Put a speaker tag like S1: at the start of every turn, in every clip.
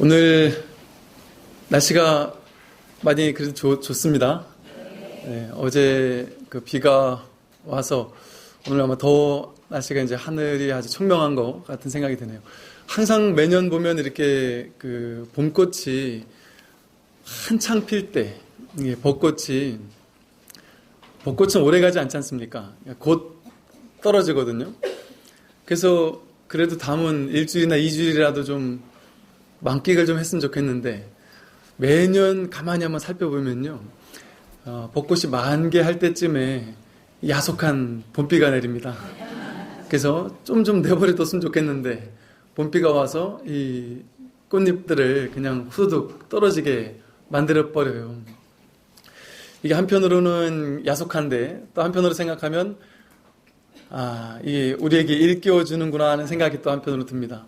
S1: 오늘 날씨가 많이 그래도 좋습니다. 네, 어제 그 비가 와서 오늘 아마 더 날씨가 이제 하늘이 아주 청명한 것 같은 생각이 드네요. 항상 매년 보면 이렇게 그 봄꽃이 한창 필 때, 벚꽃은 오래 가지 않지 않습니까? 곧 떨어지거든요. 그래서 그래도 남은 일주일이나 이주일이라도 좀 만끽을 좀 했으면 좋겠는데, 매년 가만히 한번 살펴보면요, 벚꽃이 만개 할 때쯤에 야속한 봄비가 내립니다. 그래서 좀 내버려뒀으면 좋겠는데, 봄비가 와서 이 꽃잎들을 그냥 후두둑 떨어지게 만들어버려요. 이게 한편으로는 야속한데, 또 한편으로 생각하면 이게 우리에게 일깨워주는구나 하는 생각이 또 한편으로 듭니다.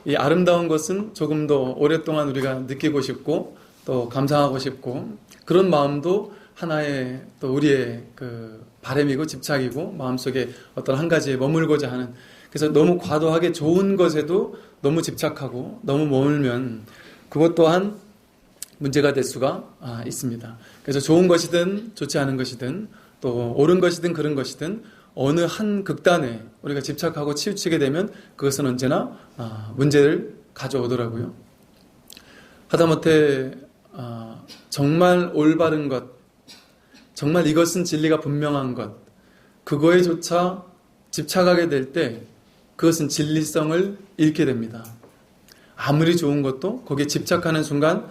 S1: 이 아름다운 것은 조금 더 오랫동안 우리가 느끼고 싶고 또 감상하고 싶고, 그런 마음도 하나의 또 우리의 그 바람이고 집착이고 마음속에 어떤 한 가지에 머물고자 하는, 그래서 너무 과도하게 좋은 것에도 너무 집착하고 너무 머물면 그것 또한 문제가 될 수가 있습니다. 그래서 좋은 것이든 좋지 않은 것이든 또 옳은 것이든 그른 것이든 어느 한 극단에 우리가 집착하고 치우치게 되면 그것은 언제나 문제를 가져오더라고요. 하다못해 정말 올바른 것, 정말 이것은 진리가 분명한 것, 그거에조차 집착하게 될 때 그것은 진리성을 잃게 됩니다. 아무리 좋은 것도 거기에 집착하는 순간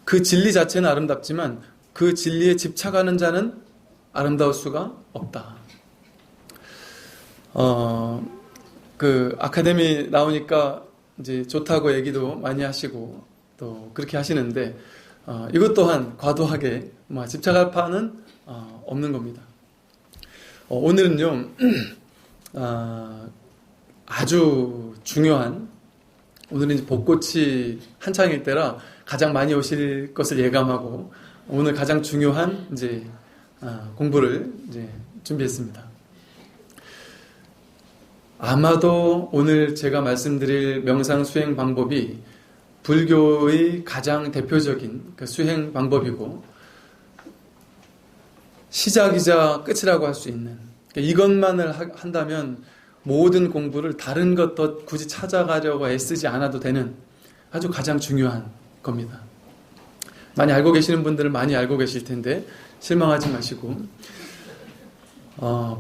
S1: 그 진리 자체는 아름답지만 그 진리에 집착하는 자는 아름다울 수가 없다. 그 아카데미 나오니까 이제 좋다고 얘기도 많이 하시고 또 그렇게 하시는데, 이것 또한 과도하게 집착할 바는 없는 겁니다. 오늘은요, 아주 중요한, 오늘은 이제 벚꽃이 한창일 때라 가장 많이 오실 것을 예감하고 오늘 가장 중요한 이제 공부를 이제 준비했습니다. 아마도 오늘 제가 말씀드릴 명상 수행 방법이 불교의 가장 대표적인 그 수행 방법이고 시작이자 끝이라고 할 수 있는, 이것만을 한다면 모든 공부를 다른 것 더 굳이 찾아가려고 애쓰지 않아도 되는 아주 가장 중요한 겁니다. 많이 알고 계시는 분들은 많이 알고 계실 텐데 실망하지 마시고,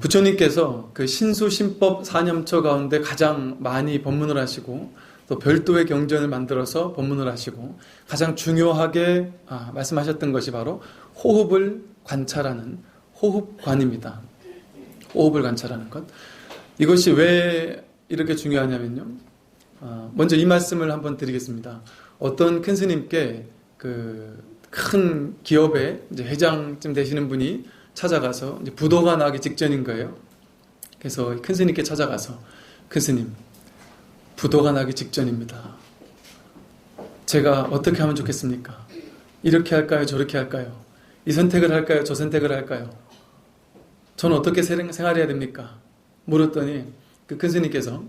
S1: 부처님께서 그 신수신법 사념처 가운데 가장 많이 법문을 하시고 또 별도의 경전을 만들어서 법문을 하시고 가장 중요하게 말씀하셨던 것이 바로 호흡을 관찰하는 호흡관입니다. 호흡을 관찰하는 것. 이것이 왜 이렇게 중요하냐면요, 먼저 이 말씀을 한번 드리겠습니다. 어떤 큰 스님께 그 큰 기업의 이제 회장쯤 되시는 분이 찾아가서 이제 부도가 나기 직전인 거예요. 그래서 큰 스님께 찾아가서, 큰 스님, 부도가 나기 직전입니다. 제가 어떻게 하면 좋겠습니까? 이렇게 할까요? 저렇게 할까요? 이 선택을 할까요? 저 선택을 할까요? 저는 어떻게 생활해야 됩니까? 물었더니 그 큰 스님께서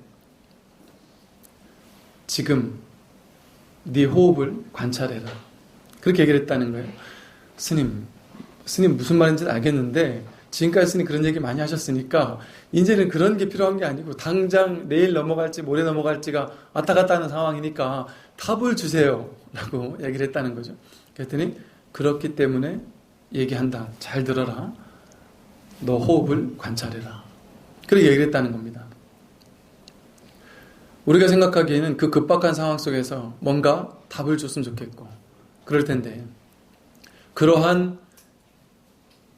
S1: 지금 네 호흡을 관찰해라, 그렇게 얘기를 했다는 거예요. 스님 무슨 말인지 알겠는데 지금까지 스님 그런 얘기 많이 하셨으니까 이제는 그런 게 필요한 게 아니고 당장 내일 넘어갈지 모레 넘어갈지가 왔다 갔다 하는 상황이니까 답을 주세요 라고 얘기를 했다는 거죠. 그랬더니 그렇기 때문에 얘기한다, 잘 들어라, 너 호흡을 관찰해라, 그렇게 얘기를 했다는 겁니다. 우리가 생각하기에는 그 급박한 상황 속에서 뭔가 답을 줬으면 좋겠고 그럴 텐데, 그러한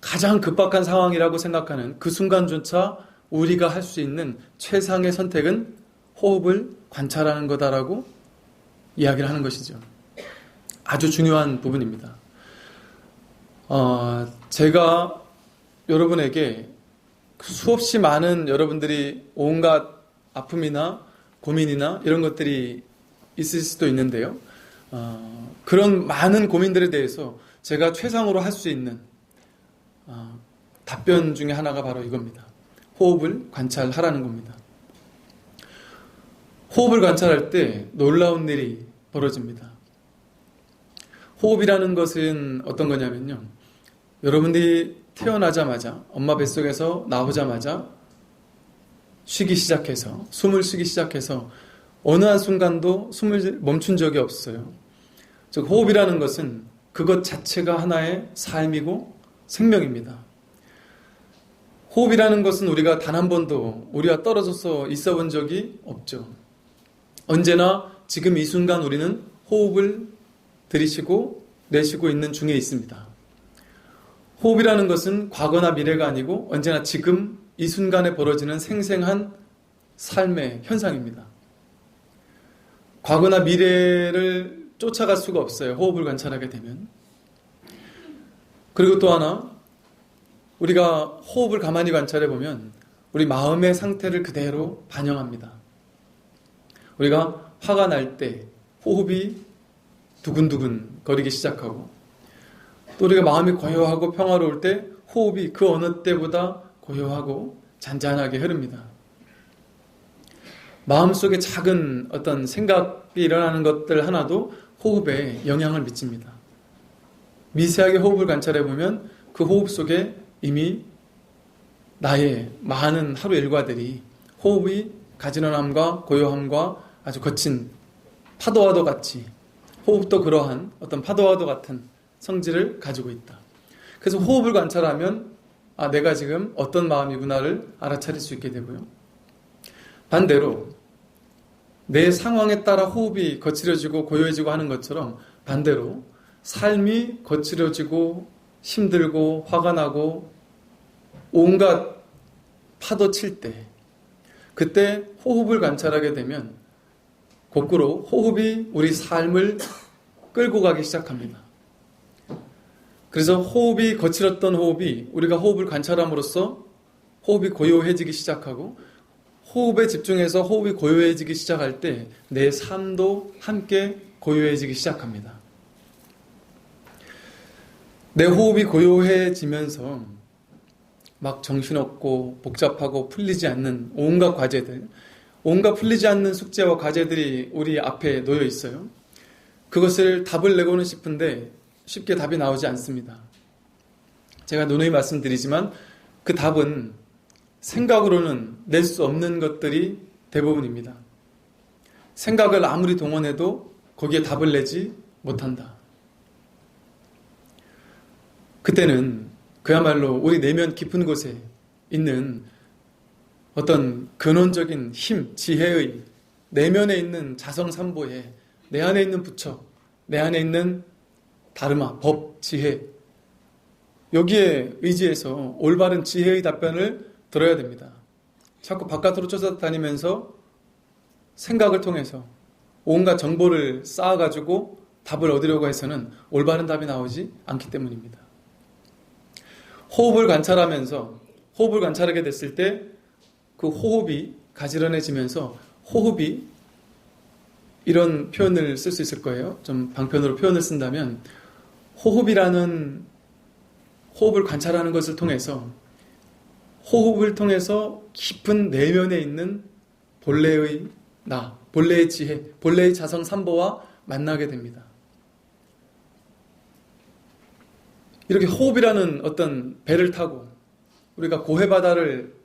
S1: 가장 급박한 상황이라고 생각하는 그 순간조차 우리가 할 수 있는 최상의 선택은 호흡을 관찰하는 거다라고 이야기를 하는 것이죠. 아주 중요한 부분입니다. 제가 여러분에게 수없이 많은 여러분들이 온갖 아픔이나 고민이나 이런 것들이 있을 수도 있는데요, 그런 많은 고민들에 대해서 제가 최상으로 할 수 있는 답변 중에 하나가 바로 이겁니다. 호흡을 관찰하라는 겁니다. 호흡을 관찰할 때 놀라운 일이 벌어집니다. 호흡이라는 것은 어떤 거냐면요. 여러분들이 태어나자마자 엄마 뱃속에서 나오자마자 쉬기 시작해서 숨을 쉬기 시작해서 어느 한순간도 숨을 멈춘 적이 없어요. 즉 호흡이라는 것은 그것 자체가 하나의 삶이고 생명입니다. 호흡이라는 것은 우리가 단 한 번도 우리와 떨어져서 있어 본 적이 없죠. 언제나 지금 이 순간 우리는 호흡을 들이쉬고 내쉬고 있는 중에 있습니다. 호흡이라는 것은 과거나 미래가 아니고 언제나 지금 이 순간에 벌어지는 생생한 삶의 현상입니다. 과거나 미래를 쫓아갈 수가 없어요. 호흡을 관찰하게 되면. 그리고 또 하나, 우리가 호흡을 가만히 관찰해 보면 우리 마음의 상태를 그대로 반영합니다. 우리가 화가 날 때 호흡이 두근두근 거리기 시작하고, 또 우리가 마음이 고요하고 평화로울 때 호흡이 그 어느 때보다 고요하고 잔잔하게 흐릅니다. 마음속에 작은 어떤 생각이 일어나는 것들 하나도 호흡에 영향을 미칩니다. 미세하게 호흡을 관찰해 보면 그 호흡 속에 이미 나의 많은 하루 일과들이 호흡이 가지런함과 고요함과 아주 거친 파도와도 같이, 호흡도 그러한 어떤 파도와도 같은 성질을 가지고 있다. 그래서 호흡을 관찰하면 내가 지금 어떤 마음이구나를 알아차릴 수 있게 되고요. 반대로 내 상황에 따라 호흡이 거칠어지고 고요해지고 하는 것처럼, 반대로 삶이 거칠어지고 힘들고 화가 나고 온갖 파도 칠 때, 그때 호흡을 관찰하게 되면 거꾸로 호흡이 우리 삶을 끌고 가기 시작합니다. 그래서 호흡이 거칠었던 호흡이, 우리가 호흡을 관찰함으로써 호흡이 고요해지기 시작하고, 호흡에 집중해서 호흡이 고요해지기 시작할 때 내 삶도 함께 고요해지기 시작합니다. 내 호흡이 고요해지면서 막 정신없고 복잡하고 풀리지 않는 온갖 과제들, 온갖 풀리지 않는 숙제와 과제들이 우리 앞에 놓여 있어요. 그것을 답을 내고는 싶은데 쉽게 답이 나오지 않습니다. 제가 누누이 말씀드리지만 그 답은 생각으로는 낼 수 없는 것들이 대부분입니다. 생각을 아무리 동원해도 거기에 답을 내지 못한다. 그때는 그야말로 우리 내면 깊은 곳에 있는 어떤 근원적인 힘, 지혜의 내면에 있는 자성삼보에 내 안에 있는 부처, 내 안에 있는 다르마, 법, 지혜, 여기에 의지해서 올바른 지혜의 답변을 들어야 됩니다. 자꾸 바깥으로 쫓아다니면서 생각을 통해서 온갖 정보를 쌓아가지고 답을 얻으려고 해서는 올바른 답이 나오지 않기 때문입니다. 호흡을 관찰하면서, 호흡을 관찰하게 됐을 때 그 호흡이 가지런해지면서, 호흡이, 이런 표현을 쓸 수 있을 거예요. 좀 방편으로 표현을 쓴다면, 호흡을 관찰하는 것을 통해서, 호흡을 통해서 깊은 내면에 있는 본래의 나, 본래의 지혜, 본래의 자성 삼보와 만나게 됩니다. 이렇게 호흡이라는 어떤 배를 타고 우리가 고해바다를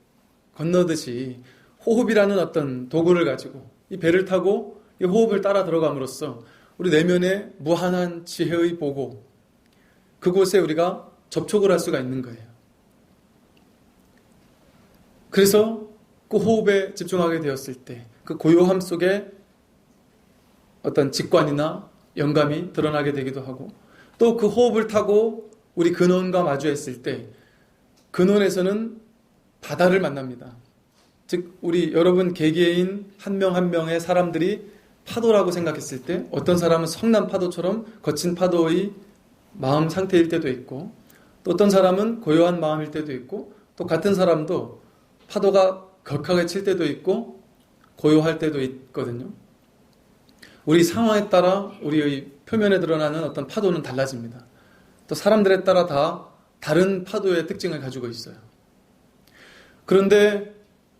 S1: 건너듯이 호흡이라는 어떤 도구를 가지고 이 배를 타고 이 호흡을 따라 들어감으로써 우리 내면의 무한한 지혜의 보고, 그곳에 우리가 접촉을 할 수가 있는 거예요. 그래서 그 호흡에 집중하게 되었을 때 그 고요함 속에 어떤 직관이나 영감이 드러나게 되기도 하고, 또 그 호흡을 타고 우리 근원과 마주했을 때 근원에서는 바다를 만납니다. 즉 우리 여러분 개개인 한 명 한 명의 사람들이 파도라고 생각했을 때, 어떤 사람은 성난 파도처럼 거친 파도의 마음 상태일 때도 있고, 또 어떤 사람은 고요한 마음일 때도 있고, 또 같은 사람도 파도가 격하게 칠 때도 있고 고요할 때도 있거든요. 우리 상황에 따라 우리의 표면에 드러나는 어떤 파도는 달라집니다. 또 사람들에 따라 다 다른 파도의 특징을 가지고 있어요. 그런데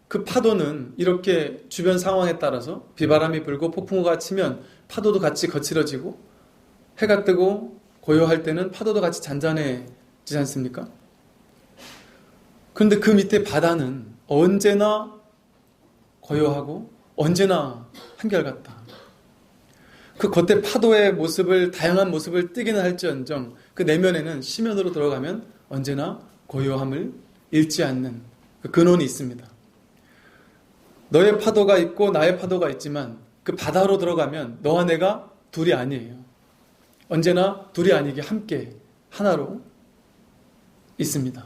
S1: 그 파도는 이렇게 주변 상황에 따라서 비바람이 불고 폭풍우가 치면 파도도 같이 거칠어지고, 해가 뜨고 고요할 때는 파도도 같이 잔잔해지지 않습니까? 그런데 그 밑에 바다는 언제나 고요하고 언제나 한결같다. 그 겉에 파도의 모습을, 다양한 모습을 띠기는 할지언정 그 내면에는 심연으로 들어가면 언제나 고요함을 잃지 않는 그 근원이 있습니다. 너의 파도가 있고 나의 파도가 있지만 그 바다로 들어가면 너와 내가 둘이 아니에요. 언제나 둘이 아니게 함께 하나로 있습니다.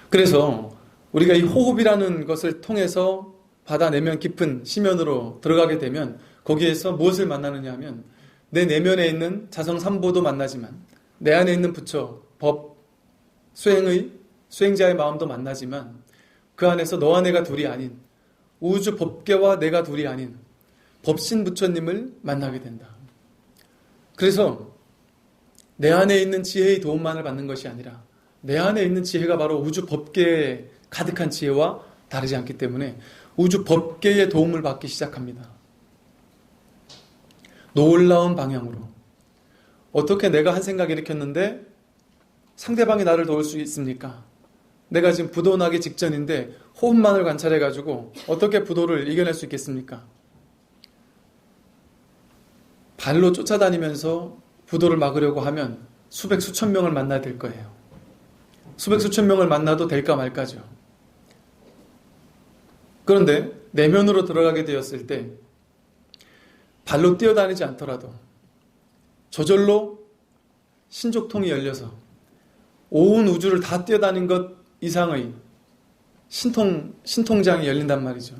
S1: 그래서 우리가 이 호흡이라는 것을 통해서 바다 내면 깊은 심연으로 들어가게 되면 거기에서 무엇을 만나느냐 하면 내 내면에 있는 자성삼보도 만나지만 내 안에 있는 부처, 법, 수행자의 마음도 만나지만 그 안에서 너와 내가 둘이 아닌 우주 법계와 내가 둘이 아닌 법신 부처님을 만나게 된다. 그래서 내 안에 있는 지혜의 도움만을 받는 것이 아니라 내 안에 있는 지혜가 바로 우주 법계에 가득한 지혜와 다르지 않기 때문에 우주 법계의 도움을 받기 시작합니다. 놀라운 방향으로. 어떻게 내가 한 생각 일으켰는데 상대방이 나를 도울 수 있습니까? 내가 지금 부도 나기 직전인데 호흡만을 관찰해가지고 어떻게 부도를 이겨낼 수 있겠습니까? 발로 쫓아다니면서 부도를 막으려고 하면 수백 수천 명을 만나야 될 거예요. 수백 수천 명을 만나도 될까 말까죠. 그런데 내면으로 들어가게 되었을 때 발로 뛰어다니지 않더라도 저절로 신족통이 열려서 온 우주를 다 뛰어다닌 것 이상의 신통장이 열린단 말이죠.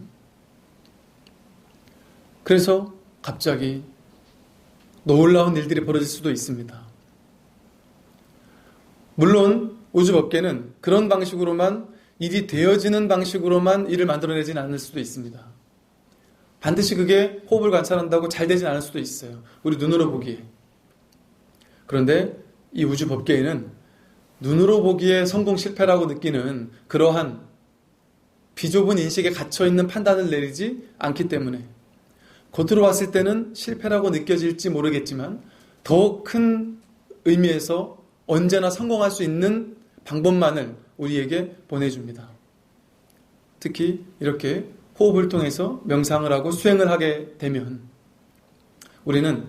S1: 그래서 갑자기 놀라운 일들이 벌어질 수도 있습니다. 물론 우주법계는 그런 방식으로만 일이 되어지는 방식으로만 일을 만들어내지는 않을 수도 있습니다. 반드시 그게 호흡을 관찰한다고 잘 되진 않을 수도 있어요. 우리 눈으로 보기에. 그런데 이 우주법계에는 눈으로 보기에 성공 실패라고 느끼는 그러한 비좁은 인식에 갇혀있는 판단을 내리지 않기 때문에 겉으로 봤을 때는 실패라고 느껴질지 모르겠지만 더 큰 의미에서 언제나 성공할 수 있는 방법만을 우리에게 보내줍니다. 특히 이렇게 호흡을 통해서 명상을 하고 수행을 하게 되면 우리는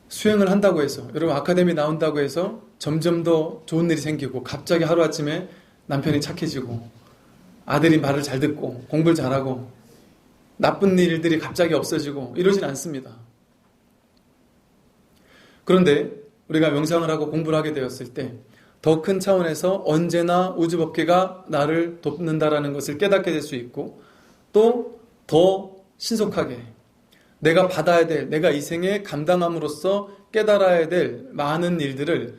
S1: 수행을 한다고 해서 여러분 아카데미 나온다고 해서 점점 더 좋은 일이 생기고 갑자기 하루아침에 남편이 착해지고 아들이 말을 잘 듣고 공부를 잘하고 나쁜 일들이 갑자기 없어지고 이러진 않습니다. 그런데 우리가 명상을 하고 공부를 하게 되었을 때 더 큰 차원에서 언제나 우주법계가 나를 돕는다라는 것을 깨닫게 될 수 있고 또 더 신속하게 내가 받아야 될, 내가 이 생에 감당함으로써 깨달아야 될 많은 일들을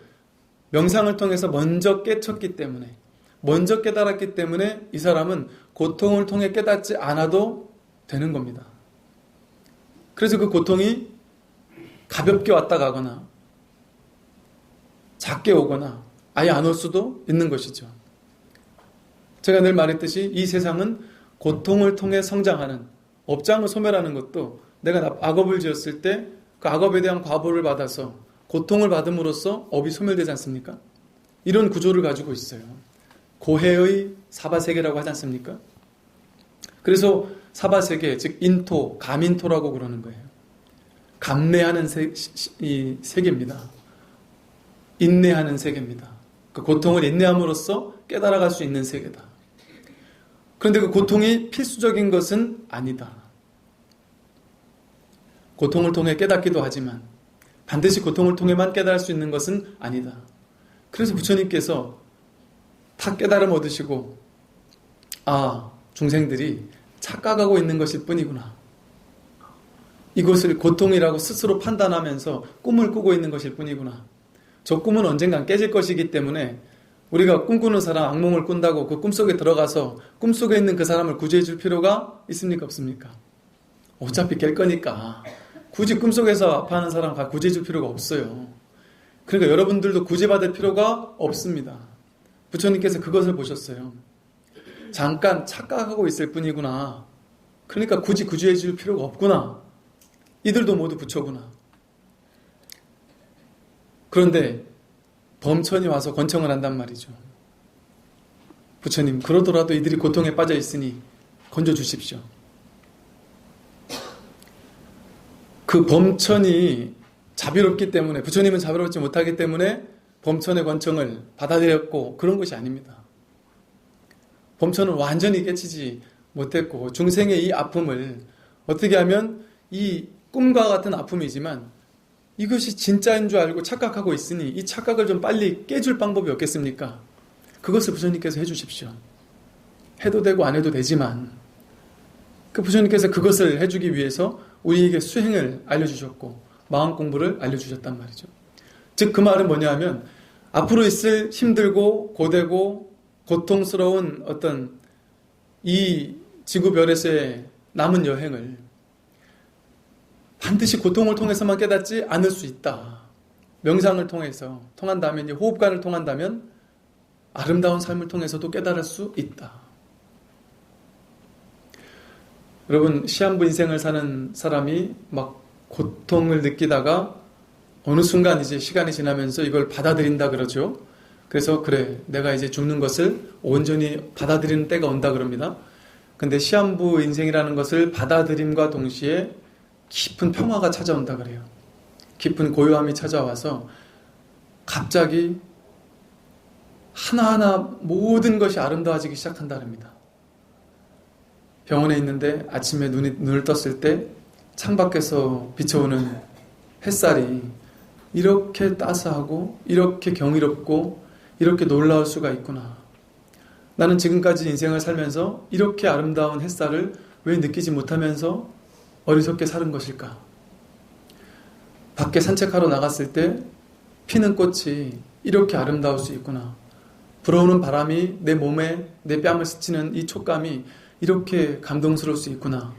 S1: 명상을 통해서 먼저 깨쳤기 때문에 먼저 깨달았기 때문에 이 사람은 고통을 통해 깨닫지 않아도 되는 겁니다. 그래서 그 고통이 가볍게 왔다 가거나 작게 오거나 아예 안 올 수도 있는 것이죠. 제가 늘 말했듯이 이 세상은 고통을 통해 성장하는 업장을 소멸하는 것도 내가 악업을 지었을 때 그 악업에 대한 과보를 받아서 고통을 받음으로써 업이 소멸되지 않습니까? 이런 구조를 가지고 있어요. 고해의 사바세계라고 하지 않습니까? 그래서 사바세계, 즉 인토, 감인토라고 그러는 거예요. 감내하는 이 세계입니다. 인내하는 세계입니다. 그 고통을 인내함으로써 깨달아갈 수 있는 세계다. 그런데 그 고통이 필수적인 것은 아니다. 고통을 통해 깨닫기도 하지만 반드시 고통을 통해만 깨달을 수 있는 것은 아니다. 그래서 부처님께서 다 깨달음 얻으시고 중생들이 착각하고 있는 것일 뿐이구나. 이것을 고통이라고 스스로 판단하면서 꿈을 꾸고 있는 것일 뿐이구나. 저 꿈은 언젠간 깨질 것이기 때문에 우리가 꿈꾸는 사람 악몽을 꾼다고 그 꿈속에 들어가서 꿈속에 있는 그 사람을 구제해 줄 필요가 있습니까? 없습니까? 어차피 깰 거니까 굳이 꿈속에서 아파하는 사람 구제해 줄 필요가 없어요. 그러니까 여러분들도 구제받을 필요가 없습니다. 부처님께서 그것을 보셨어요. 잠깐 착각하고 있을 뿐이구나. 그러니까 굳이 구제해 줄 필요가 없구나. 이들도 모두 부처구나. 그런데 범천이 와서 권청을 한단 말이죠. 부처님, 그러더라도 이들이 고통에 빠져 있으니 건져주십시오. 그 범천이 자비롭기 때문에, 부처님은 자비롭지 못하기 때문에 범천의 권청을 받아들였고 그런 것이 아닙니다. 범천은 완전히 깨치지 못했고 중생의 이 아픔을 어떻게 하면 이 꿈과 같은 아픔이지만 이것이 진짜인 줄 알고 착각하고 있으니 이 착각을 좀 빨리 깨줄 방법이 없겠습니까? 그것을 부처님께서 해주십시오. 해도 되고 안 해도 되지만 그 부처님께서 그것을 해주기 위해서 우리에게 수행을 알려주셨고 마음 공부를 알려주셨단 말이죠. 즉 그 말은 뭐냐 하면 앞으로 있을 힘들고 고되고 고통스러운 어떤 이 지구별에서의 남은 여행을 반드시 고통을 통해서만 깨닫지 않을 수 있다. 명상을 통한다면, 호흡관을 통한다면 아름다운 삶을 통해서도 깨달을 수 있다. 여러분, 시한부 인생을 사는 사람이 막 고통을 느끼다가 어느 순간 이제 시간이 지나면서 이걸 받아들인다 그러죠. 그래서 그래, 내가 이제 죽는 것을 온전히 받아들이는 때가 온다 그럽니다. 근데 시한부 인생이라는 것을 받아들임과 동시에 깊은 평화가 찾아온다 그래요. 깊은 고요함이 찾아와서 갑자기 하나하나 모든 것이 아름다워지기 시작한다 그럽니다. 병원에 있는데 아침에 눈을 떴을 때 창밖에서 비춰오는 햇살이 이렇게 따스하고 이렇게 경이롭고 이렇게 놀라울 수가 있구나. 나는 지금까지 인생을 살면서 이렇게 아름다운 햇살을 왜 느끼지 못하면서 어리석게 사는 것일까? 밖에 산책하러 나갔을 때 피는 꽃이 이렇게 아름다울 수 있구나. 불어오는 바람이 내 몸에 내 뺨을 스치는 이 촉감이 이렇게 감동스러울 수 있구나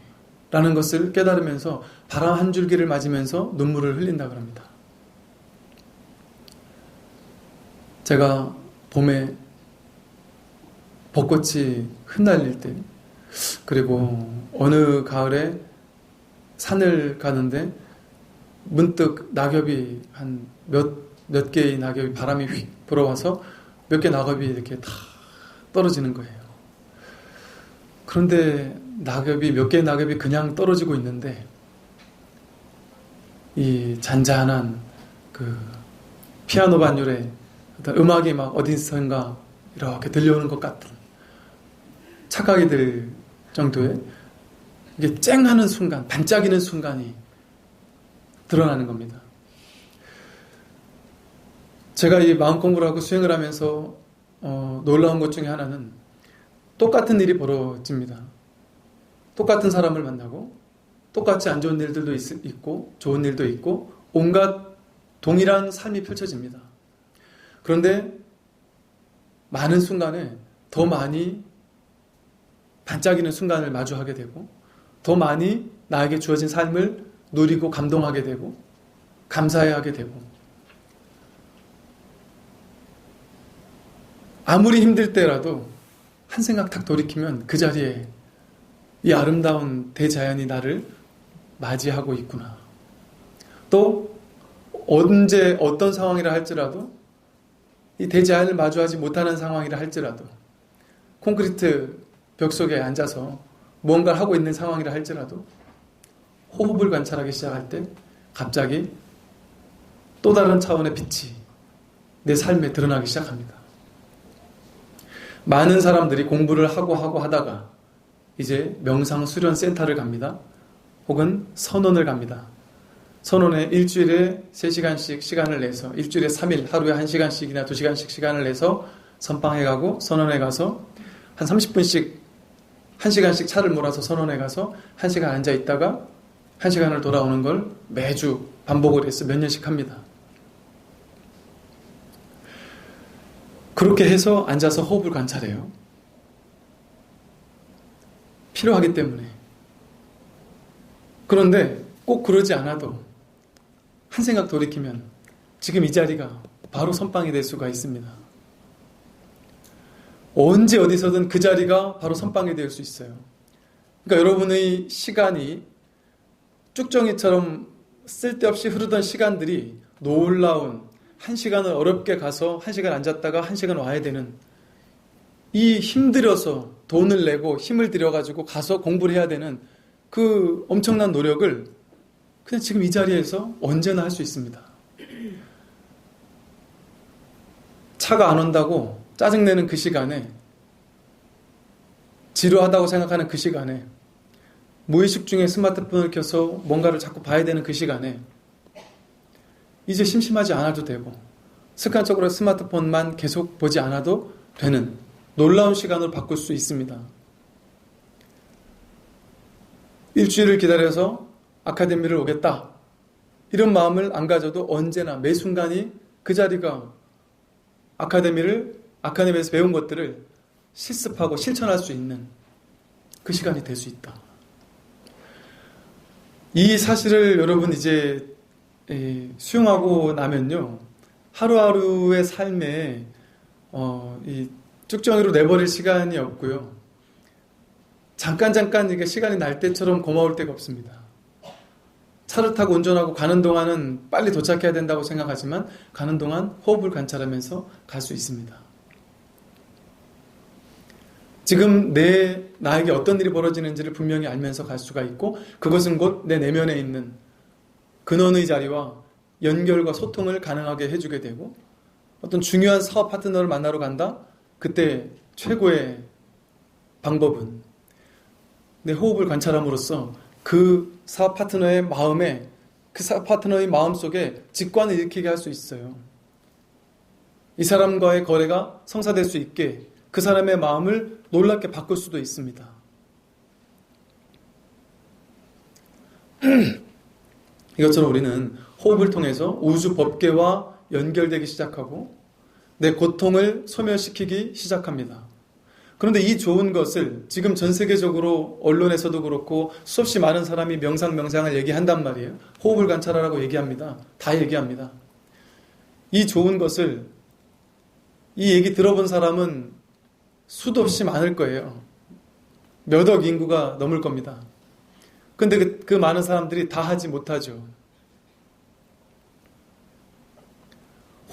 S1: 라는 것을 깨달으면서 바람 한 줄기를 맞으면서 눈물을 흘린다 그럽니다. 제가 봄에 벚꽃이 흩날릴 때 그리고 어느 가을에 산을 가는데 문득 낙엽이 한 몇 개의 낙엽이 바람이 휙 불어와서 몇 개 낙엽이 이렇게 다 떨어지는 거예요. 그런데 몇 개의 낙엽이 그냥 떨어지고 있는데 이 잔잔한 그 피아노 반율의 어떤 음악이 막 어디선가 이렇게 들려오는 것 같은 착각이 들 정도의 이게 쨍하는 순간, 반짝이는 순간이 드러나는 겁니다. 제가 이 마음 공부를 하고 수행을 하면서 놀라운 것 중에 하나는 똑같은 일이 벌어집니다. 똑같은 사람을 만나고 똑같이 안 좋은 일들도 있고 좋은 일도 있고 온갖 동일한 삶이 펼쳐집니다. 그런데 많은 순간에 더 많이 반짝이는 순간을 마주하게 되고 더 많이 나에게 주어진 삶을 누리고 감동하게 되고 감사해하게 되고 아무리 힘들 때라도 한 생각 탁 돌이키면 그 자리에 이 아름다운 대자연이 나를 맞이하고 있구나. 또 언제 어떤 상황이라 할지라도 이 대자연을 마주하지 못하는 상황이라 할지라도 콘크리트 벽 속에 앉아서 무언가를 하고 있는 상황이라 할지라도 호흡을 관찰하기 시작할 때 갑자기 또 다른 차원의 빛이 내 삶에 드러나기 시작합니다. 많은 사람들이 공부를 하고 하다가 이제 명상 수련 센터를 갑니다. 혹은 선원을 갑니다. 선원에 일주일에 3시간씩 시간을 내서 일주일에 3일 하루에 1시간씩이나 2시간씩 시간을 내서 선방에 가고 선원에 가서 한 30분씩 1시간씩 차를 몰아서 선원에 가서 1시간 앉아 있다가 1시간을 돌아오는 걸 매주 반복을 해서 몇 년씩 합니다. 그렇게 해서 앉아서 호흡을 관찰해요. 필요하기 때문에. 그런데 꼭 그러지 않아도 한 생각 돌이키면 지금 이 자리가 바로 선방이 될 수가 있습니다. 언제 어디서든 그 자리가 바로 선방이 될 수 있어요. 그러니까 여러분의 시간이 쭉정이처럼 쓸데없이 흐르던 시간들이 놀라운 1시간을 어렵게 가서 1시간 앉았다가 1시간 와야 되는 이 힘들어서 돈을 내고 힘을 들여가지고 가서 공부를 해야 되는 그 엄청난 노력을 그냥 지금 이 자리에서 언제나 할 수 있습니다. 차가 안 온다고 짜증내는 그 시간에, 지루하다고 생각하는 그 시간에, 무의식 중에 스마트폰을 켜서 뭔가를 자꾸 봐야 되는 그 시간에 이제 심심하지 않아도 되고 습관적으로 스마트폰만 계속 보지 않아도 되는 놀라운 시간으로 바꿀 수 있습니다. 일주일을 기다려서 아카데미를 오겠다, 이런 마음을 안 가져도 언제나 매 순간이 그 자리가 아카데미에서 배운 것들을 실습하고 실천할 수 있는 그 시간이 될 수 있다. 이 사실을 여러분 이제 수용하고 나면요, 하루하루의 삶에 이 쭉정이로 내버릴 시간이 없고요, 잠깐 이게 시간이 날 때처럼 고마울 때가 없습니다. 차를 타고 운전하고 가는 동안은 빨리 도착해야 된다고 생각하지만 가는 동안 호흡을 관찰하면서 갈 수 있습니다. 지금 나에게 어떤 일이 벌어지는지를 분명히 알면서 갈 수가 있고, 그것은 곧 내 내면에 있는 근원의 자리와 연결과 소통을 가능하게 해주게 되고, 어떤 중요한 사업 파트너를 만나러 간다? 그때 최고의 방법은 내 호흡을 관찰함으로써 그 사업 파트너의 마음에, 그 사업 파트너의 마음속에 직관을 일으키게 할 수 있어요. 이 사람과의 거래가 성사될 수 있게 그 사람의 마음을 놀랍게 바꿀 수도 있습니다. 이것처럼 우리는 호흡을 통해서 우주 법계와 연결되기 시작하고 내 고통을 소멸시키기 시작합니다. 그런데 이 좋은 것을 지금 전 세계적으로 언론에서도 그렇고 수없이 많은 사람이 명상을 얘기한단 말이에요. 호흡을 관찰하라고 얘기합니다. 다 얘기합니다. 이 좋은 것을, 이 얘기 들어본 사람은 수도 없이 많을 거예요. 몇 억 인구가 넘을 겁니다. 근데 그 많은 사람들이 다 하지 못하죠.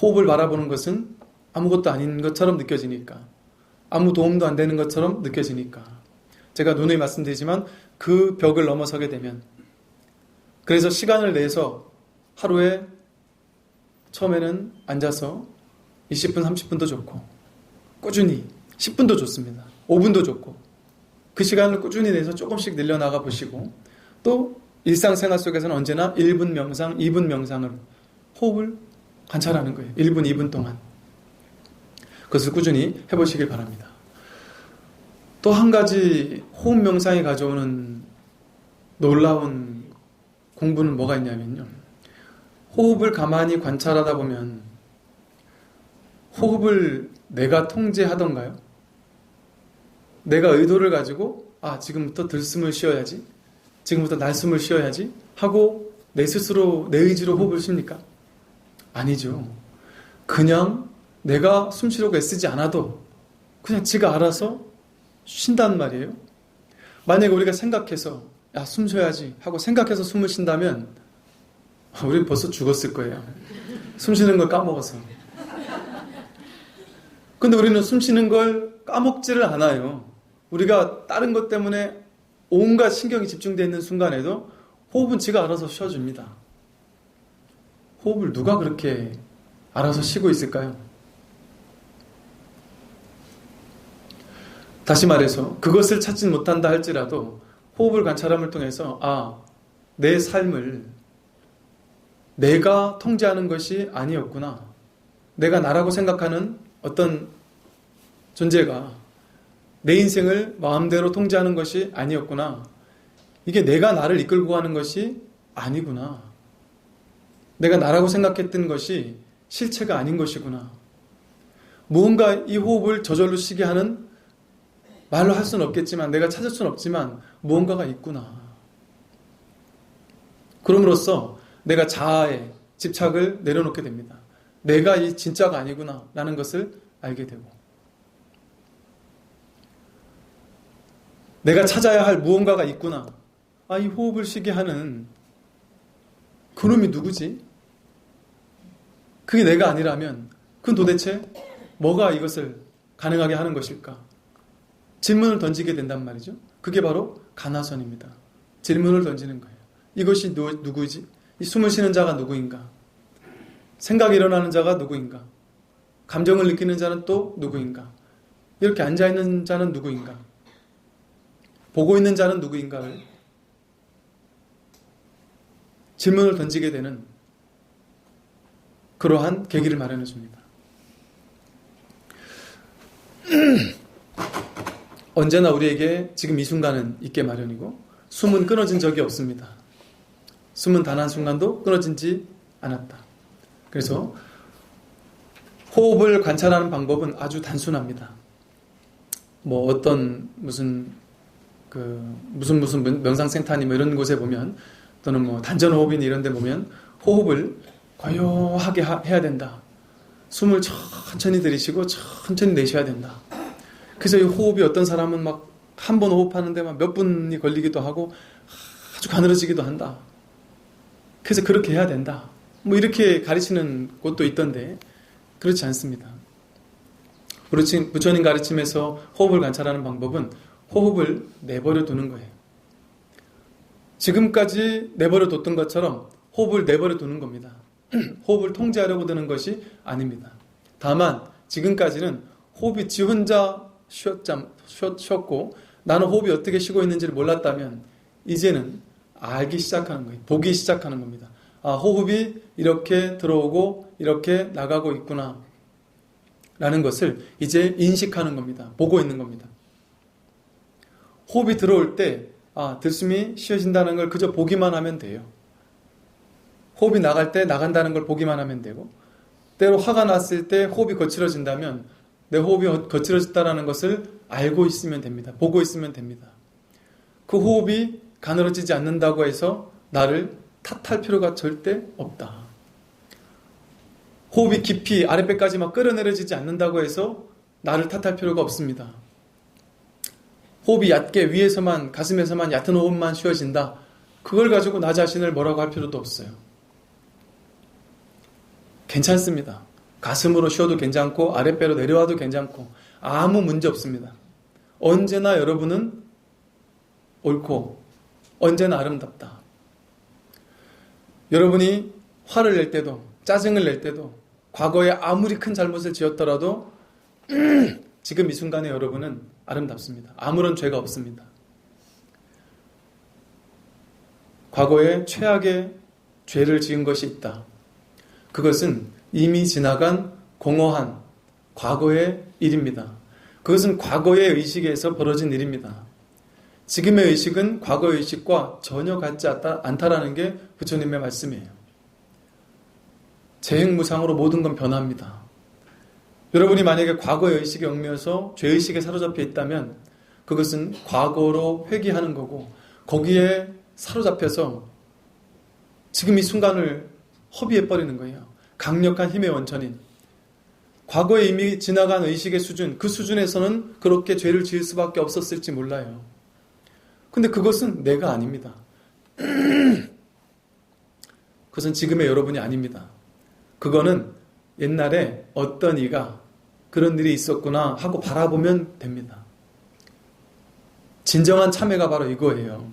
S1: 호흡을 바라보는 것은 아무것도 아닌 것처럼 느껴지니까, 아무 도움도 안 되는 것처럼 느껴지니까. 제가 누누이 말씀드리지만 그 벽을 넘어서게 되면, 그래서 시간을 내서 하루에 처음에는 앉아서 20분, 30분도 좋고, 꾸준히 10분도 좋습니다. 5분도 좋고, 그 시간을 꾸준히 내서 조금씩 늘려나가 보시고, 또 일상생활 속에서는 언제나 1분 명상, 2분 명상을, 호흡을 관찰하는 거예요. 1분, 2분 동안. 그것을 꾸준히 해보시길 바랍니다. 또 한 가지 호흡 명상이 가져오는 놀라운 공부는 뭐가 있냐면요, 호흡을 가만히 관찰하다 보면 호흡을 내가 통제하던가요? 내가 의도를 가지고 지금부터 들숨을 쉬어야지, 지금부터 날숨을 쉬어야지 하고 내 스스로, 내 의지로 호흡을 쉽니까? 아니죠. 그냥 내가 숨 쉬려고 애쓰지 않아도 그냥 지가 알아서 쉰단 말이에요. 만약에 우리가 생각해서 숨 쉬어야지 하고 생각해서 숨을 쉰다면 우리는 벌써 죽었을 거예요. 숨 쉬는 걸 까먹어서. 근데 우리는 숨 쉬는 걸 까먹지를 않아요. 우리가 다른 것 때문에 온갖 신경이 집중되어 있는 순간에도 호흡은 지가 알아서 쉬어줍니다. 호흡을 누가 그렇게 알아서 쉬고 있을까요? 다시 말해서 그것을 찾지 못한다 할지라도 호흡을 관찰함을 통해서 내 삶을 내가 통제하는 것이 아니었구나, 내가 나라고 생각하는 어떤 존재가 내 인생을 마음대로 통제하는 것이 아니었구나, 이게 내가 나를 이끌고 가는 것이 아니구나, 내가 나라고 생각했던 것이 실체가 아닌 것이구나, 무언가 이 호흡을 저절로 쉬게 하는, 말로 할 수는 없겠지만, 내가 찾을 수는 없지만 무언가가 있구나. 그럼으로써 내가 자아에 집착을 내려놓게 됩니다. 내가 이 진짜가 아니구나 라는 것을 알게 되고, 내가 찾아야 할 무언가가 있구나, 이 호흡을 쉬게 하는 그놈이 누구지? 그게 내가 아니라면 그건 도대체 뭐가 이것을 가능하게 하는 것일까? 질문을 던지게 된단 말이죠. 그게 바로 가나선입니다. 질문을 던지는 거예요. 이것이 누구지? 이 숨을 쉬는 자가 누구인가? 생각이 일어나는 자가 누구인가? 감정을 느끼는 자는 또 누구인가? 이렇게 앉아있는 자는 누구인가? 보고 있는 자는 누구인가를 질문을 던지게 되는 그러한 계기를 마련해 줍니다. 언제나 우리에게 지금 이 순간은 있게 마련이고 숨은 끊어진 적이 없습니다. 숨은 단 한순간도 끊어지지 않았다. 그래서 호흡을 관찰하는 방법은 아주 단순합니다. 뭐 어떤 무슨 명상센터니 뭐 이런 곳에 보면, 또는 뭐 단전호흡이니 이런 데 보면 호흡을 고요하게 해야 된다. 숨을 천천히 들이쉬고 천천히 내쉬어야 된다. 그래서 이 호흡이 어떤 사람은 막 한 번 호흡하는데 막 몇 분이 걸리기도 하고 아주 가늘어지기도 한다. 그래서 그렇게 해야 된다. 뭐 이렇게 가르치는 곳도 있던데 그렇지 않습니다. 부처님 가르침에서 호흡을 관찰하는 방법은 호흡을 내버려 두는 거예요. 지금까지 내버려 뒀던 것처럼 호흡을 내버려 두는 겁니다. 호흡을 통제하려고 드는 것이 아닙니다. 다만 지금까지는 호흡이 지 혼자 쉬었고 나는 호흡이 어떻게 쉬고 있는지를 몰랐다면 이제는 알기 시작하는 거예요. 보기 시작하는 겁니다. 아, 호흡이 이렇게 들어오고 이렇게 나가고 있구나 라는 것을 이제 인식하는 겁니다. 보고 있는 겁니다. 호흡이 들어올 때 들숨이 쉬어진다는 걸 그저 보기만 하면 돼요. 호흡이 나갈 때 나간다는 걸 보기만 하면 되고, 때로 화가 났을 때 호흡이 거칠어진다면 내 호흡이 거칠어졌다는 것을 알고 있으면 됩니다. 보고 있으면 됩니다. 그 호흡이 가늘어지지 않는다고 해서 나를 탓할 필요가 절대 없다. 호흡이 깊이 아랫배까지 막 끌어내려지지 않는다고 해서 나를 탓할 필요가 없습니다. 호흡이 얕게 위에서만, 가슴에서만 얕은 호흡만 쉬어진다. 그걸 가지고 나 자신을 뭐라고 할 필요도 없어요. 괜찮습니다. 가슴으로 쉬어도 괜찮고 아랫배로 내려와도 괜찮고 아무 문제 없습니다. 언제나 여러분은 옳고 언제나 아름답다. 여러분이 화를 낼 때도, 짜증을 낼 때도, 과거에 아무리 큰 잘못을 지었더라도 지금 이 순간에 여러분은 아름답습니다. 아무런 죄가 없습니다. 과거에 최악의 죄를 지은 것이 있다. 그것은 이미 지나간 공허한 과거의 일입니다. 그것은 과거의 의식에서 벌어진 일입니다. 지금의 의식은 과거의 의식과 전혀 같지 않다라는 게 부처님의 말씀이에요. 재행무상으로 모든 건 변합니다. 여러분이 만약에 과거의 의식에 얽매여서 죄의식에 사로잡혀 있다면 그것은 과거로 회귀하는 거고, 거기에 사로잡혀서 지금 이 순간을 허비해버리는 거예요. 강력한 힘의 원천인 과거에 이미 지나간 의식의 수준, 그 수준에서는 그렇게 죄를 지을 수밖에 없었을지 몰라요. 근데 그것은 내가 아닙니다. 그것은 지금의 여러분이 아닙니다. 그거는 옛날에 어떤 이가 그런 일이 있었구나 하고 바라보면 됩니다. 진정한 참회가 바로 이거예요.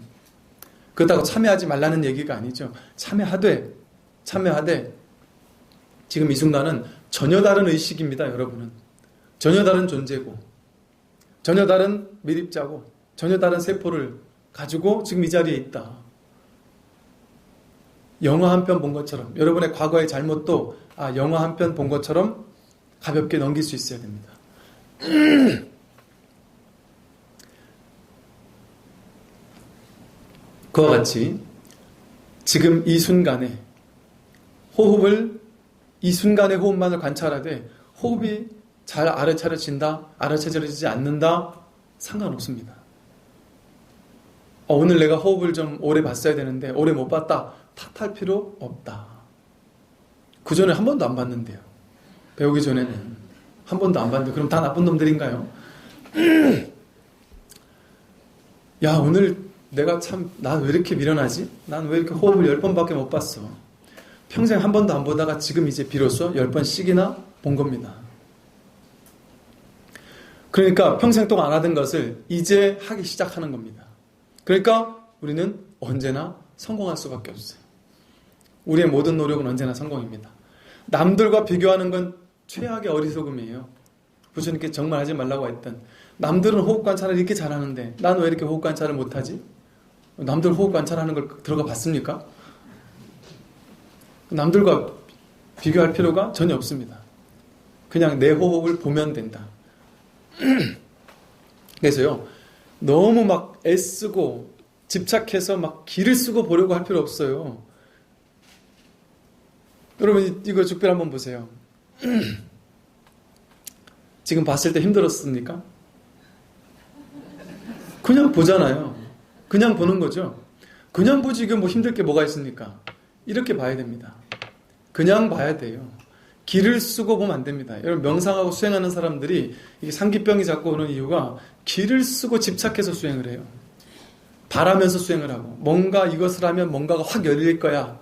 S1: 그렇다고 참회하지 말라는 얘기가 아니죠. 참회하되 지금 이 순간은 전혀 다른 의식입니다. 여러분은 전혀 다른 존재고, 전혀 다른 밀입자고, 전혀 다른 세포를 가지고 지금 이 자리에 있다. 영화 한 편 본 것처럼, 여러분의 과거의 잘못도 영화 한 편 본 것처럼 가볍게 넘길 수 있어야 됩니다. 그와 같이 지금 이 순간에 이 순간의 호흡만을 관찰하되 호흡이 잘 알아차려지지 않는다, 상관없습니다. 오늘 내가 호흡을 좀 오래 봤어야 되는데 오래 못 봤다, 탓할 필요 없다. 그 전에 한 번도 안 봤는데요. 배우기 전에는 한 번도 안 봤는데 그럼 다 나쁜 놈들인가요? 야, 오늘 내가 난 왜 이렇게 미련하지? 난 왜 이렇게 호흡을 10번밖에 못 봤어? 평생 한 번도 안 보다가 지금 이제 비로소 10번씩이나 본 겁니다. 그러니까 평생 동안 안 하던 것을 이제 하기 시작하는 겁니다. 그러니까 우리는 언제나 성공할 수밖에 없어요. 우리의 모든 노력은 언제나 성공입니다. 남들과 비교하는 건 최악의 어리석음이에요. 부처님께 정말 하지 말라고 했던, 남들은 호흡 관찰을 이렇게 잘하는데 난 왜 이렇게 호흡 관찰을 못하지? 남들 호흡 관찰하는 걸 들어가 봤습니까? 남들과 비교할 필요가 전혀 없습니다. 그냥 내 호흡을 보면 된다. 그래서요, 너무 막 애쓰고 집착해서 막 기를 쓰고 보려고 할 필요 없어요. 여러분 이거 죽별 한번 보세요. 지금 봤을 때 힘들었습니까? 그냥 보잖아요. 그냥 보는 거죠. 그냥 보지 이게 뭐 힘들 게 뭐가 있습니까? 이렇게 봐야 됩니다. 그냥 봐야 돼요. 기를 쓰고 보면 안 됩니다. 여러분 명상하고 수행하는 사람들이 이게 상기병이 자꾸 오는 이유가 기를 쓰고 집착해서 수행을 해요. 바라면서 수행을 하고, 뭔가 이것을 하면 뭔가가 확 열릴 거야.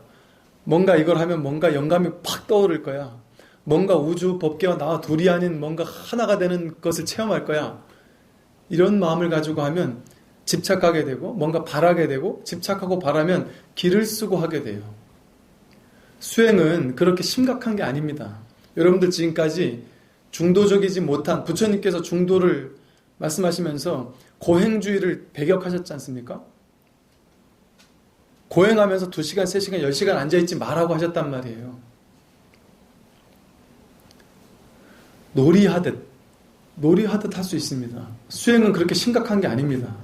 S1: 뭔가 이걸 하면 뭔가 영감이 팍 떠오를 거야. 뭔가 우주 법계와 나와 둘이 아닌 뭔가 하나가 되는 것을 체험할 거야. 이런 마음을 가지고 하면 집착하게 되고, 뭔가 바라게 되고, 집착하고 바라면 기를 쓰고 하게 돼요. 수행은 그렇게 심각한 게 아닙니다. 여러분들 지금까지 중도적이지 못한, 부처님께서 중도를 말씀하시면서 고행주의를 배격하셨지 않습니까? 고행하면서 2시간, 3시간, 10시간 앉아있지 말라고 하셨단 말이에요. 놀이하듯 할 수 있습니다. 수행은 그렇게 심각한 게 아닙니다.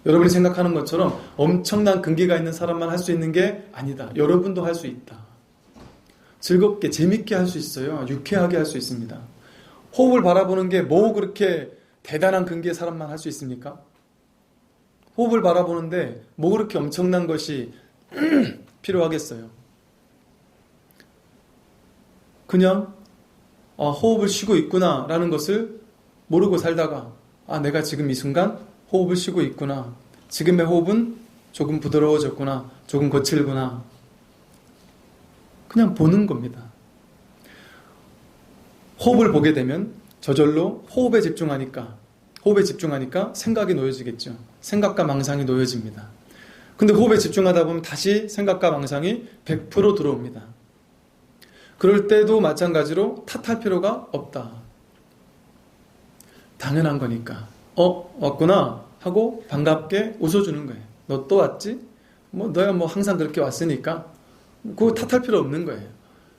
S1: 여러분이 생각하는 것처럼 엄청난 근기가 있는 사람만 할 수 있는 게 아니다. 여러분도 할 수 있다. 즐겁게 재밌게 할 수 있어요. 유쾌하게 할 수 있습니다. 호흡을 바라보는 게 뭐 그렇게 대단한 근기의 사람만 할 수 있습니까? 호흡을 바라보는데 뭐 그렇게 엄청난 것이 필요하겠어요. 그냥 호흡을 쉬고 있구나 라는 것을 모르고 살다가 내가 지금 이 순간 호흡을 쉬고 있구나. 지금의 호흡은 조금 부드러워졌구나. 조금 거칠구나. 그냥 보는 겁니다. 호흡을 보게 되면 저절로 호흡에 집중하니까 생각이 놓여지겠죠. 생각과 망상이 놓여집니다. 근데 호흡에 집중하다 보면 다시 생각과 망상이 100% 들어옵니다. 그럴 때도 마찬가지로 탓할 필요가 없다. 당연한 거니까. 왔구나 하고 반갑게 웃어주는 거예요. 너 또 왔지? 너야 항상 그렇게 왔으니까 그거 탓할 필요 없는 거예요.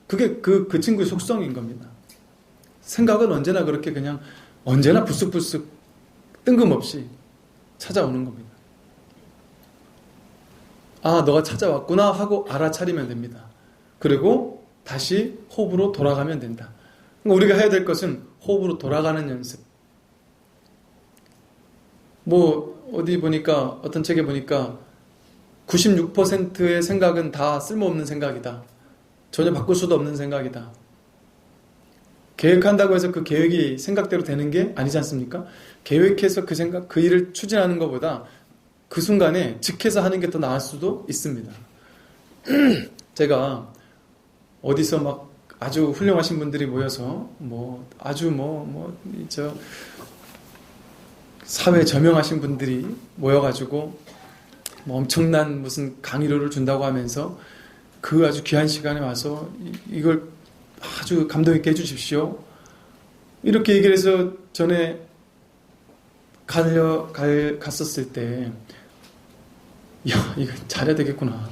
S1: 그게 그 친구의 속성인 겁니다. 생각은 언제나 그렇게 그냥 언제나 불쑥불쑥 뜬금없이 찾아오는 겁니다. 너가 찾아왔구나 하고 알아차리면 됩니다. 그리고 다시 호흡으로 돌아가면 된다. 우리가 해야 될 것은 호흡으로 돌아가는 연습. 어디 보니까, 어떤 책에 보니까 96%의 생각은 다 쓸모없는 생각이다. 전혀 바꿀 수도 없는 생각이다. 계획한다고 해서 그 계획이 생각대로 되는 게 아니지 않습니까? 계획해서 그 생각, 그 일을 추진하는 것보다 그 순간에 즉해서 하는 게 더 나을 수도 있습니다. 제가 어디서 아주 훌륭하신 분들이 모여서 사회 저명하신 분들이 모여가지고 엄청난 무슨 강의료를 준다고 하면서 그 아주 귀한 시간에 와서 이걸 아주 감동 있게 해주십시오. 이렇게 얘기를 해서 전에 갔었을 때, 이거 잘해야 되겠구나.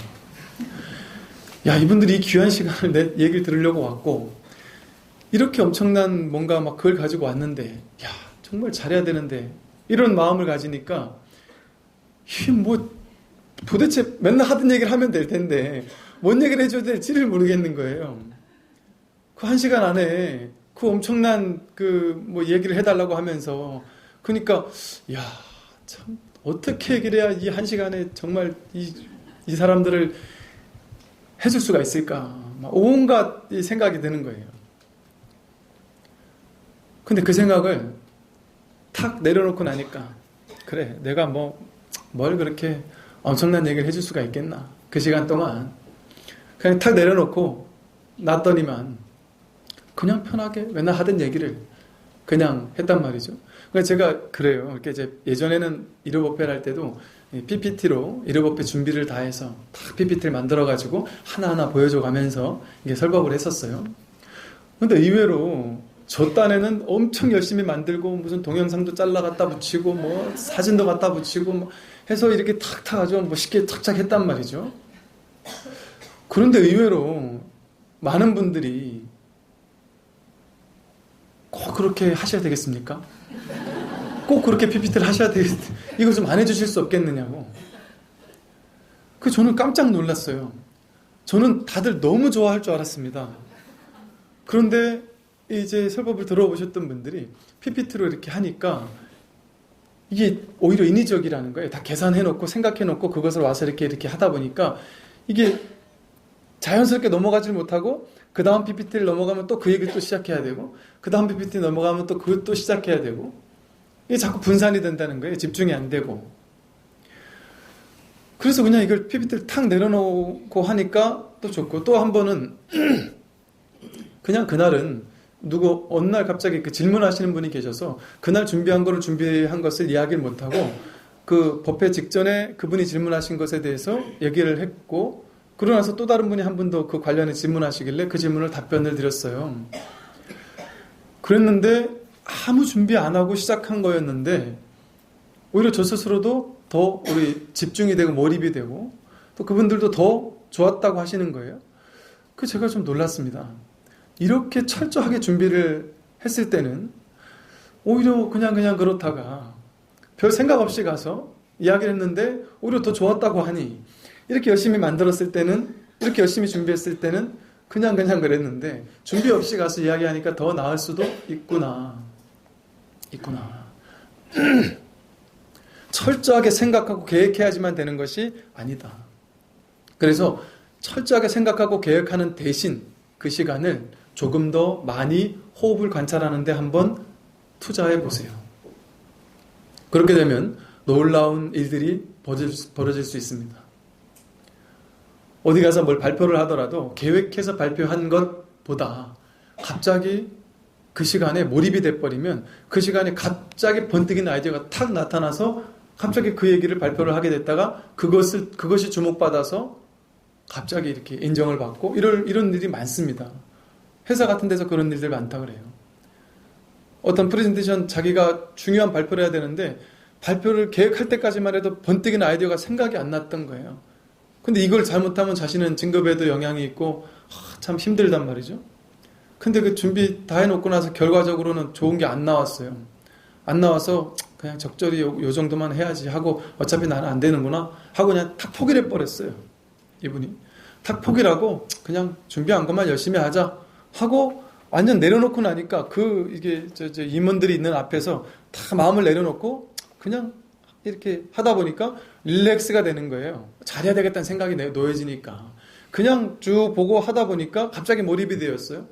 S1: 이분들이 이 귀한 시간을 내 얘기를 들으려고 왔고, 이렇게 엄청난 뭔가 그걸 가지고 왔는데, 정말 잘해야 되는데, 이런 마음을 가지니까, 도대체 맨날 하던 얘기를 하면 될 텐데, 뭔 얘기를 해줘야 될지를 모르겠는 거예요. 그 1시간 안에 그 엄청난 얘기를 해달라고 하면서, 그러니까, 참, 어떻게 얘기를 해야 이 1시간에 정말 이 사람들을 해줄 수가 있을까? 온갖 생각이 드는 거예요. 근데 그 생각을 탁 내려놓고 나니까, 그래, 내가 뭘 그렇게 엄청난 얘기를 해줄 수가 있겠나? 그 시간 동안. 그냥 탁 내려놓고, 났더니만 그냥 편하게 맨날 하던 얘기를 그냥 했단 말이죠. 그러니까 제가 그래요. 이렇게 이제 예전에는 일요법회를 할 때도 PPT로 일요법회 준비를 다 해서 딱 PPT를 만들어가지고 하나하나 보여줘 가면서 이게 설법을 했었어요. 근데 의외로 저 딴에는 엄청 열심히 만들고 무슨 동영상도 잘라 갖다 붙이고 뭐 사진도 갖다 붙이고 뭐 해서 이렇게 탁탁 아주 멋있게 착착 했단 말이죠. 그런데 의외로 많은 분들이 꼭 그렇게 하셔야 되겠습니까? 꼭 그렇게 PPT를 하셔야 되겠, 이거 좀 안 해주실 수 없겠느냐고. 저는 깜짝 놀랐어요. 저는 다들 너무 좋아할 줄 알았습니다. 그런데 이제 설법을 들어보셨던 분들이 PPT로 이렇게 하니까 이게 오히려 인위적이라는 거예요. 다 계산해놓고 생각해놓고 그것을 와서 이렇게 하다 보니까 이게 자연스럽게 넘어가질 못하고 그 다음 PPT를 넘어가면 또 그 얘기를 또 시작해야 되고 그 다음 PPT 넘어가면 또 그것도 시작해야 되고 이게 자꾸 분산이 된다는 거예요. 집중이 안 되고. 그래서 그냥 이걸 PPT를 탁 내려놓고 하니까 또 좋고, 또 한 번은 그냥 그날은 어느 날 갑자기 그 질문하시는 분이 계셔서 그날 준비한 것을 이야기를 못하고 그 법회 직전에 그분이 질문하신 것에 대해서 얘기를 했고, 그러고 나서 또 다른 분이 한 분 더 그 관련해 질문하시길래 그 질문을 답변을 드렸어요. 그랬는데 아무 준비 안 하고 시작한 거였는데 오히려 저 스스로도 더 우리 집중이 되고 몰입이 되고 또 그분들도 더 좋았다고 하시는 거예요. 제가 좀 놀랐습니다. 이렇게 철저하게 준비를 했을 때는 오히려 그냥 그렇다가 별 생각 없이 가서 이야기를 했는데 오히려 더 좋았다고 하니, 이렇게 열심히 만들었을 때는, 이렇게 열심히 준비했을 때는 그냥 그랬는데 준비 없이 가서 이야기하니까 더 나을 수도 있구나. 철저하게 생각하고 계획해야지만 되는 것이 아니다. 그래서 철저하게 생각하고 계획하는 대신 그 시간을 조금 더 많이 호흡을 관찰하는 데 한번 투자해 보세요. 그렇게 되면 놀라운 일들이 벌어질 수 있습니다. 어디 가서 뭘 발표를 하더라도 계획해서 발표한 것보다 갑자기 그 시간에 몰입이 돼버리면 그 시간에 갑자기 번뜩이는 아이디어가 탁 나타나서 갑자기 그 얘기를 발표를 하게 됐다가 그것이 주목받아서 갑자기 이렇게 인정을 받고 이런 일이 많습니다. 회사 같은 데서 그런 일들 많다 그래요. 어떤 프레젠테이션 자기가 중요한 발표를 해야 되는데 발표를 계획할 때까지만 해도 번뜩이는 아이디어가 생각이 안 났던 거예요. 근데 이걸 잘못하면 자신은 진급에도 영향이 있고 참 힘들단 말이죠. 근데 그 준비 다 해놓고 나서 결과적으로는 좋은 게 안 나왔어요. 안 나와서 그냥 적절히 요 정도만 해야지 하고 어차피 나는 안 되는구나 하고 그냥 탁 포기를 해버렸어요. 이분이 탁 포기를 하고 그냥 준비한 것만 열심히 하자 하고 완전 내려놓고 나니까 이게 임원들이 있는 앞에서 다 마음을 내려놓고 그냥 이렇게 하다 보니까 릴렉스가 되는 거예요. 잘해야 되겠다는 생각이 놓여지니까 그냥 쭉 보고 하다 보니까 갑자기 몰입이 되었어요.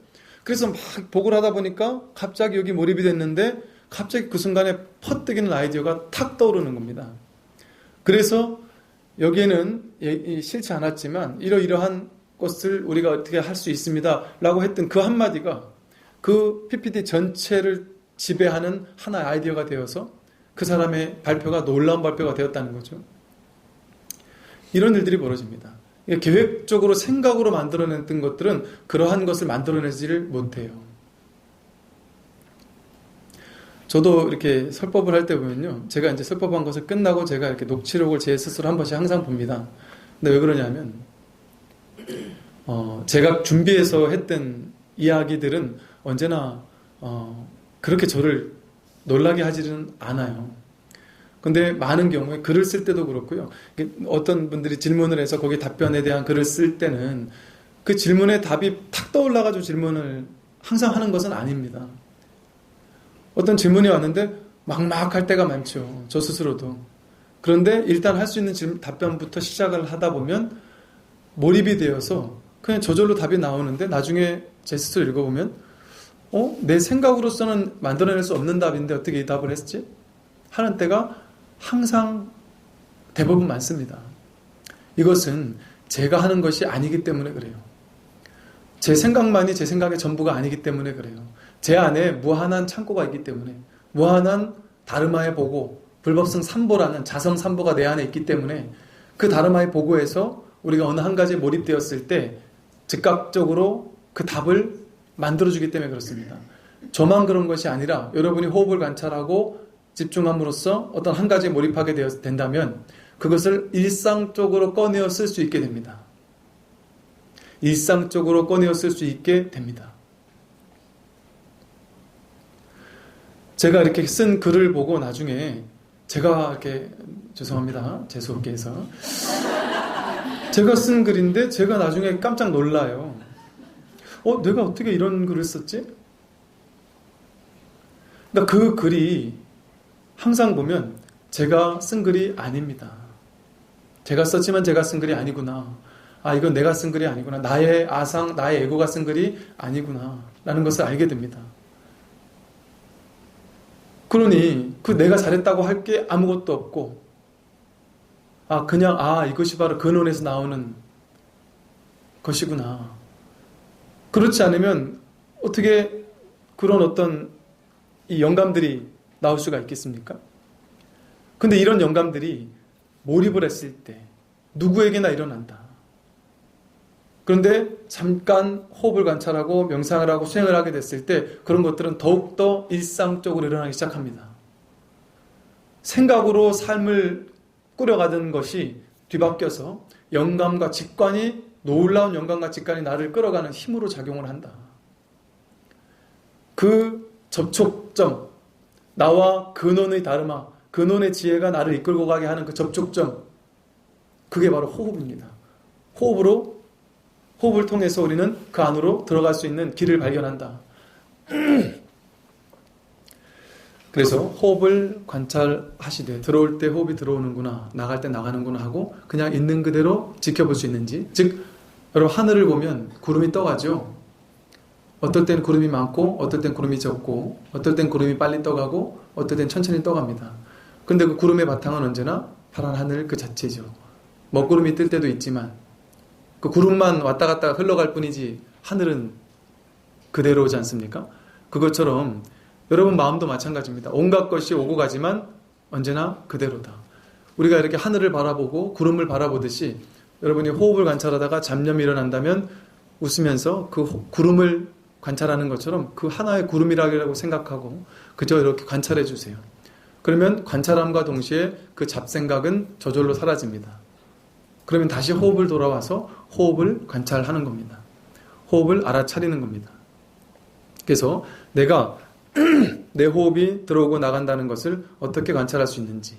S1: 그래서 막 보고를 하다 보니까 갑자기 여기 몰입이 됐는데 갑자기 그 순간에 퍼뜨기는 아이디어가 탁 떠오르는 겁니다. 그래서 여기에는 싫지 않았지만 이러이러한 것을 우리가 어떻게 할 수 있습니다 라고 했던 그 한마디가 그 PPT 전체를 지배하는 하나의 아이디어가 되어서 그 사람의 발표가 놀라운 발표가 되었다는 거죠. 이런 일들이 벌어집니다. 계획적으로 생각으로 만들어냈던 것들은 그러한 것을 만들어내지를 못해요. 저도 이렇게 설법을 할 때 보면요, 제가 이제 설법한 것을 끝나고 제가 이렇게 녹취록을 제 스스로 한 번씩 항상 봅니다. 근데 왜 그러냐면 제가 준비해서 했던 이야기들은 언제나 그렇게 저를 놀라게 하지는 않아요. 근데 많은 경우에 글을 쓸 때도 그렇고요. 어떤 분들이 질문을 해서 거기 답변에 대한 글을 쓸 때는 그 질문에 답이 탁 떠올라가지고 질문을 항상 하는 것은 아닙니다. 어떤 질문이 왔는데 막막할 때가 많죠. 저 스스로도. 그런데 일단 할 수 있는 답변부터 시작을 하다 보면 몰입이 되어서 그냥 저절로 답이 나오는데 나중에 제 스스로 읽어보면 내 생각으로서는 만들어낼 수 없는 답인데 어떻게 이 답을 했지? 하는 때가 항상 대부분 많습니다. 이것은 제가 하는 것이 아니기 때문에 그래요. 제 생각만이 제 생각의 전부가 아니기 때문에 그래요. 제 안에 무한한 창고가 있기 때문에, 무한한 다르마의 보고, 불법성 삼보라는 자성 삼보가 내 안에 있기 때문에, 그 다르마의 보고에서 우리가 어느 한 가지에 몰입되었을 때 즉각적으로 그 답을 만들어주기 때문에 그렇습니다. 저만 그런 것이 아니라 여러분이 호흡을 관찰하고 집중함으로써 어떤 한 가지에 몰입하게 된다면 그것을 일상적으로 꺼내어 쓸 수 있게 됩니다. 일상적으로 꺼내어 쓸 수 있게 됩니다. 제가 이렇게 쓴 글을 보고 나중에 제가 이렇게, 죄송합니다. 재수없게 해서. 제가 쓴 글인데 제가 나중에 깜짝 놀라요. 내가 어떻게 이런 글을 썼지? 그러니까 그 글이 항상 보면 제가 쓴 글이 아닙니다. 제가 썼지만 제가 쓴 글이 아니구나. 이건 내가 쓴 글이 아니구나. 나의 아상, 나의 에고가 쓴 글이 아니구나. 라는 것을 알게 됩니다. 그러니 그 내가 잘했다고 할 게 아무것도 없고, 그냥 이것이 바로 근원에서 나오는 것이구나. 그렇지 않으면 어떻게 그런 어떤 이 영감들이 나올 수가 있겠습니까? 근데 이런 영감들이 몰입을 했을 때 누구에게나 일어난다. 그런데 잠깐 호흡을 관찰하고 명상을 하고 수행을 하게 됐을 때 그런 것들은 더욱더 일상적으로 일어나기 시작합니다. 생각으로 삶을 꾸려가던 것이 뒤바뀌어서 영감과 직관이, 놀라운 영감과 직관이 나를 끌어가는 힘으로 작용을 한다. 그 접촉점, 나와 근원의 다르마, 근원의 지혜가 나를 이끌고 가게 하는 그 접촉점, 그게 바로 호흡입니다. 호흡을 통해서 우리는 그 안으로 들어갈 수 있는 길을 발견한다. 그래서 호흡을 관찰하시되 들어올 때 호흡이 들어오는구나, 나갈 때 나가는구나 하고 그냥 있는 그대로 지켜볼 수 있는지. 즉, 여러분 하늘을 보면 구름이 떠가죠. 어떨 땐 구름이 많고 어떨 땐 구름이 적고 어떨 땐 구름이 빨리 떠가고 어떨 땐 천천히 떠갑니다. 근데 그 구름의 바탕은 언제나 파란 하늘 그 자체죠. 먹구름이 뜰 때도 있지만 그 구름만 왔다 갔다 흘러갈 뿐이지 하늘은 그대로지 않습니까? 그것처럼 여러분 마음도 마찬가지입니다. 온갖 것이 오고 가지만 언제나 그대로다. 우리가 이렇게 하늘을 바라보고 구름을 바라보듯이 여러분이 호흡을 관찰하다가 잡념이 일어난다면 웃으면서 그 구름을 관찰하는 것처럼 그 하나의 구름이라고 생각하고 그저 이렇게 관찰해 주세요. 그러면 관찰함과 동시에 그 잡생각은 저절로 사라집니다. 그러면 다시 호흡을 돌아와서 호흡을 관찰하는 겁니다. 호흡을 알아차리는 겁니다. 그래서 내가 내 호흡이 들어오고 나간다는 것을 어떻게 관찰할 수 있는지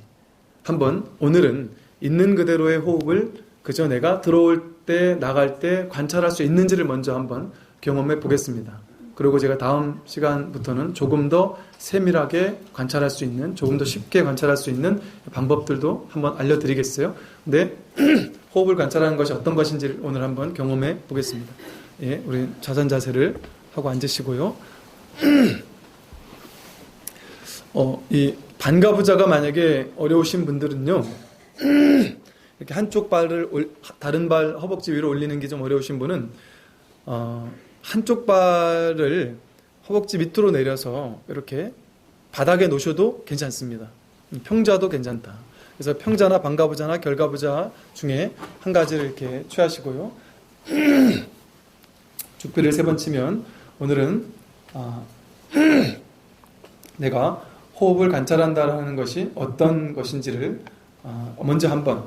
S1: 한번 오늘은 있는 그대로의 호흡을 그저 내가 들어올 때 나갈 때 관찰할 수 있는지를 먼저 한번 경험해 보겠습니다. 그리고 제가 다음 시간부터는 조금 더 세밀하게 관찰할 수 있는, 조금 더 쉽게 관찰할 수 있는 방법들도 한번 알려드리겠어요. 근데 호흡을 관찰하는 것이 어떤 것인지를 오늘 한번 경험해 보겠습니다. 예, 우리 자선 자세를 하고 앉으시고요. 이 반가부자가 만약에 어려우신 분들은요, 이렇게 한쪽 발을 다른 발 허벅지 위로 올리는 게 좀 어려우신 분은 한쪽 발을 허벅지 밑으로 내려서 이렇게 바닥에 놓으셔도 괜찮습니다. 평자도 괜찮다. 그래서 평자나 반가부자나 결가부자 중에 한 가지를 이렇게 취하시고요. 죽비를 3번 치면 오늘은 내가 호흡을 관찰한다라는 것이 어떤 것인지를 먼저 한번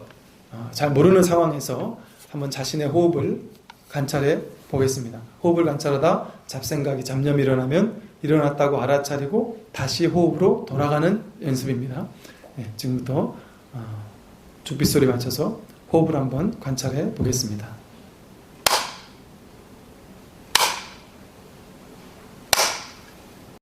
S1: 잘 모르는 상황에서 한번 자신의 호흡을 관찰해 보겠습니다. 호흡을 관찰하다 잡생각이, 잡념이 일어나면 일어났다고 알아차리고 다시 호흡으로 돌아가는 연습입니다. 네, 지금부터 죽빗소리 맞춰서 호흡을 한번 관찰해 보겠습니다.